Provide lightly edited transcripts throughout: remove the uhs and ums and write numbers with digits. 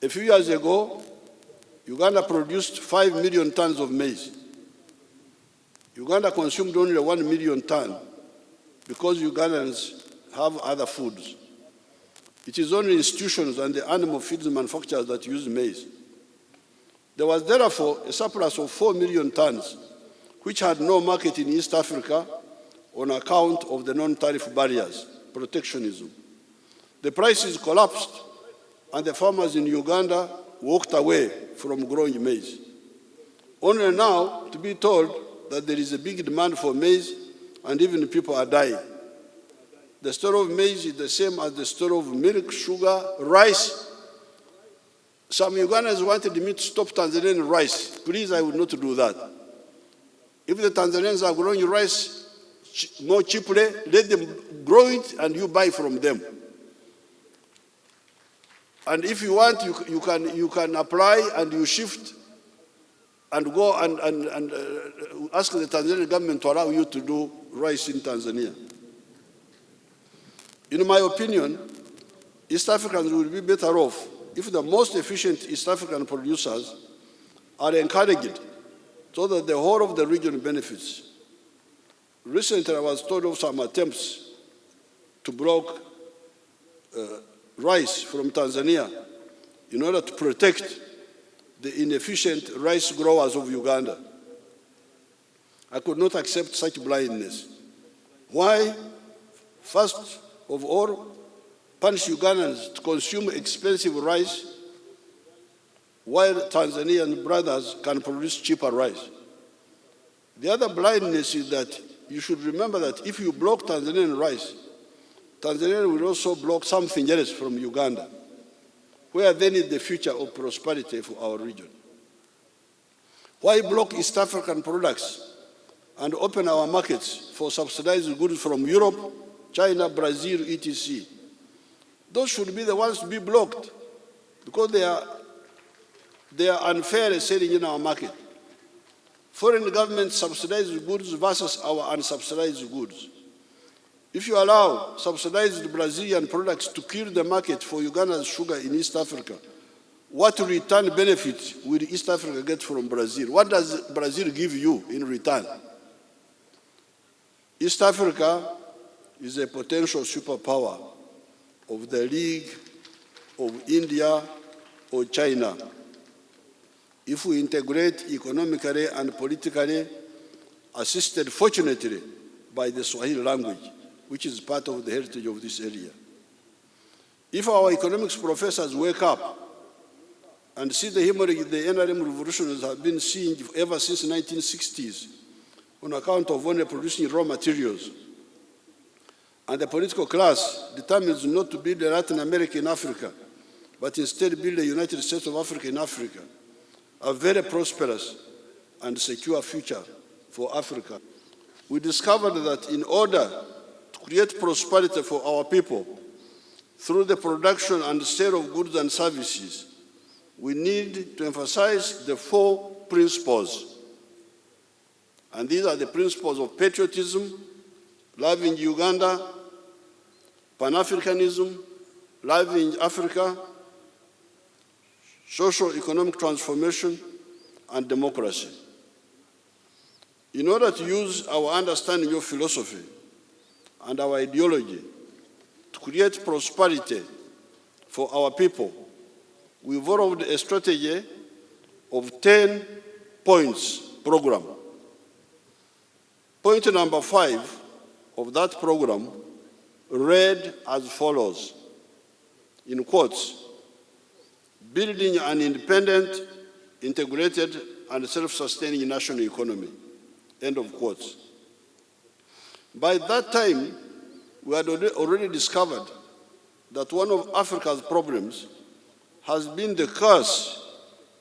A few years ago, Uganda produced 5 million tons of maize. Uganda consumed only 1 million tons because Ugandans have other foods. It is only institutions and the animal feeds manufacturers that use maize. There was therefore a surplus of 4 million tons, which had no market in East Africa on account of the non-tariff barriers, protectionism. The prices collapsed, and the farmers in Uganda walked away from growing maize. Only now to be told that there is a big demand for maize, and even people are dying. The store of maize is the same as the store of milk, sugar, rice. Some Ugandans wanted me to stop Tanzanian rice. Please, I will not do that. If the Tanzanians are growing rice more cheaply, let them grow it and you buy from them. And if you want, you can apply and you shift and go and ask the Tanzanian government to allow you to do rice in Tanzania. In my opinion, East Africans will be better off if the most efficient East African producers are encouraged so that the whole of the region benefits. Recently, I was told of some attempts to block rice from Tanzania in order to protect the inefficient rice growers of Uganda. I could not accept such blindness. Why? First of all, punish Ugandans to consume expensive rice while Tanzanian brothers can produce cheaper rice. The other blindness is that you should remember that if you block Tanzanian rice, Tanzania will also block something else from Uganda, where then is the future of prosperity for our region. Why block East African products and open our markets for subsidized goods from Europe, China, Brazil, etc.? Those should be the ones to be blocked because they are unfairly selling in our market. Foreign governments subsidize goods versus our unsubsidized goods. If you allow subsidized Brazilian products to kill the market for Uganda's sugar in East Africa, what return benefit will East Africa get from Brazil? What does Brazil give you in return? East Africa is a potential superpower of the League of India or China. If we integrate economically and politically, assisted fortunately by the Swahili language, which is part of the heritage of this area. If our economics professors wake up and see the hemorrhage the NRM revolutionaries have been seeing ever since the 1960s on account of only producing raw materials, and the political class determines not to build a Latin America in Africa, but instead build a United States of Africa in Africa, a very prosperous and secure future for Africa. We discovered that in order to create prosperity for our people through the production and sale of goods and services, we need to emphasize the 4 principles. And these are the principles of patriotism, loving Uganda, Pan-Africanism, loving Africa, social economic transformation, and democracy. In order to use our understanding of philosophy and our ideology to create prosperity for our people, we evolved a strategy of 10 points program. Point number 5 of that program read as follows, in quotes: building an independent, integrated, and self-sustaining national economy, end of quotes. By that time, we had already discovered that one of Africa's problems has been the curse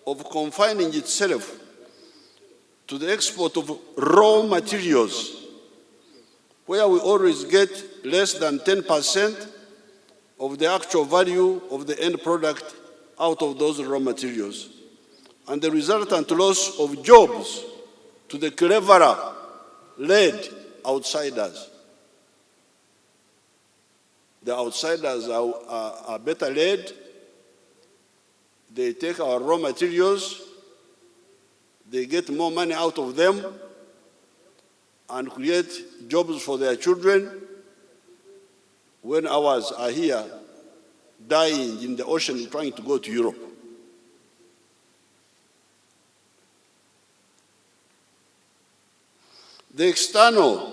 of confining itself to the export of raw materials, where we always get less than 10% of the actual value of the end product out of those raw materials, and the resultant loss of jobs to the cleverer-led outsiders. The outsiders are better led, They take our raw materials, they get more money out of them, and create jobs for their children, when ours are here dying in the ocean trying to go to Europe. The external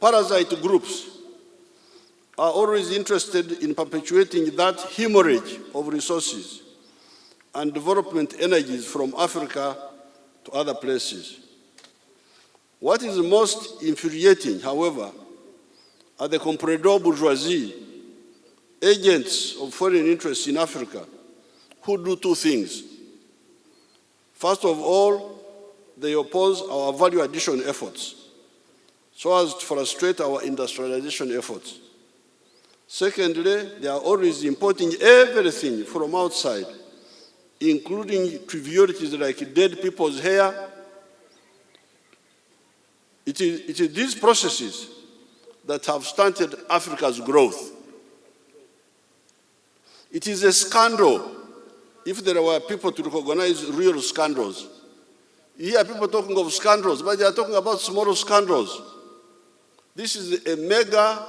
parasite groups are always interested in perpetuating that hemorrhage of resources and development energies from Africa to other places. What is most infuriating, however, are the comprador bourgeoisie, agents of foreign interests in Africa, who do two things. First of all, they oppose our value addition efforts so as to frustrate our industrialization efforts. Secondly, they are always importing everything from outside, including trivialities like dead people's hair. It is these processes that have stunted Africa's growth. It is a scandal if there were people to recognize real scandals. You hear people talking of scandals, but they are talking about small scandals. This is a mega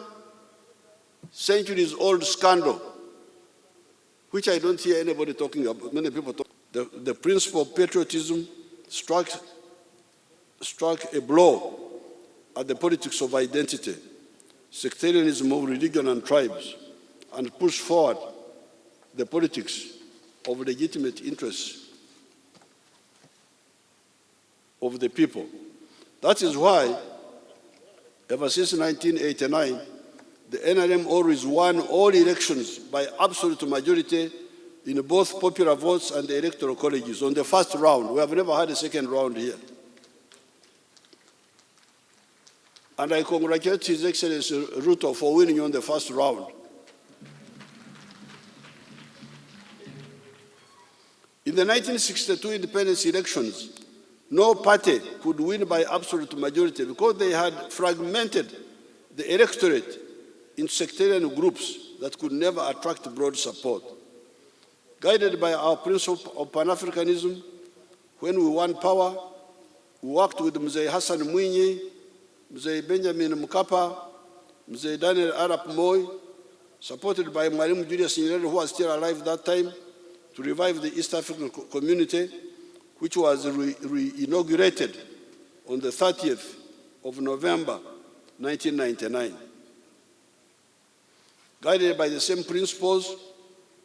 centuries-old scandal, which I don't hear anybody talking about. Many people talk. The principle of patriotism struck a blow at the politics of identity, sectarianism of religion and tribes, and pushed forward the politics of legitimate interests of the people. That is why, ever since 1989, the NRM always won all elections by absolute majority in both popular votes and the electoral colleges on the first round. We have never had a second round here. And I congratulate His Excellency Ruto for winning on the first round. In the 1962 independence elections, no party could win by absolute majority because they had fragmented the electorate in sectarian groups that could never attract broad support. Guided by our principle of Pan-Africanism, when we won power, we worked with Mzee Hassan Mwinyi, Mzee Benjamin Mkapa, Mzee Daniel Arap Moi, supported by Mwalimu Julius Nyerere, who was still alive at that time, to revive the East African community, which was re-inaugurated on the 30th of November, 1999. Guided by the same principles,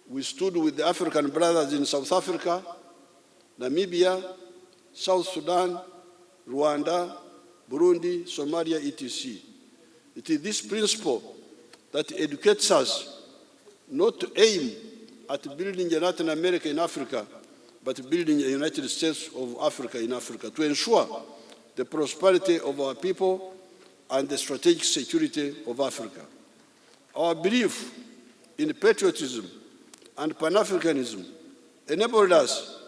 we stood with the African brothers in South Africa, Namibia, South Sudan, Rwanda, Burundi, Somalia, etc. It is this principle that educates us not to aim at building a Latin America in Africa, but building a United States of Africa in Africa, to ensure the prosperity of our people and the strategic security of Africa. Our belief in patriotism and Pan-Africanism enabled us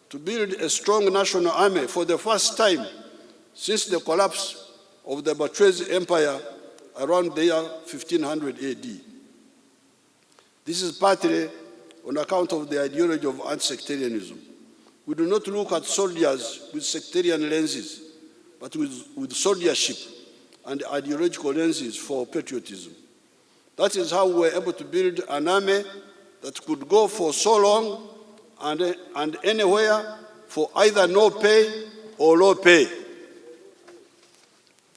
to build a strong national army for the first time since the collapse of the Bourgeois Empire around the year 1500 AD. This is partly on account of the ideology of anti-sectarianism. We do not look at soldiers with sectarian lenses, but with soldiership and ideological lenses for patriotism. That is how we were able to build an army that could go for so long and anywhere for either no pay or low pay.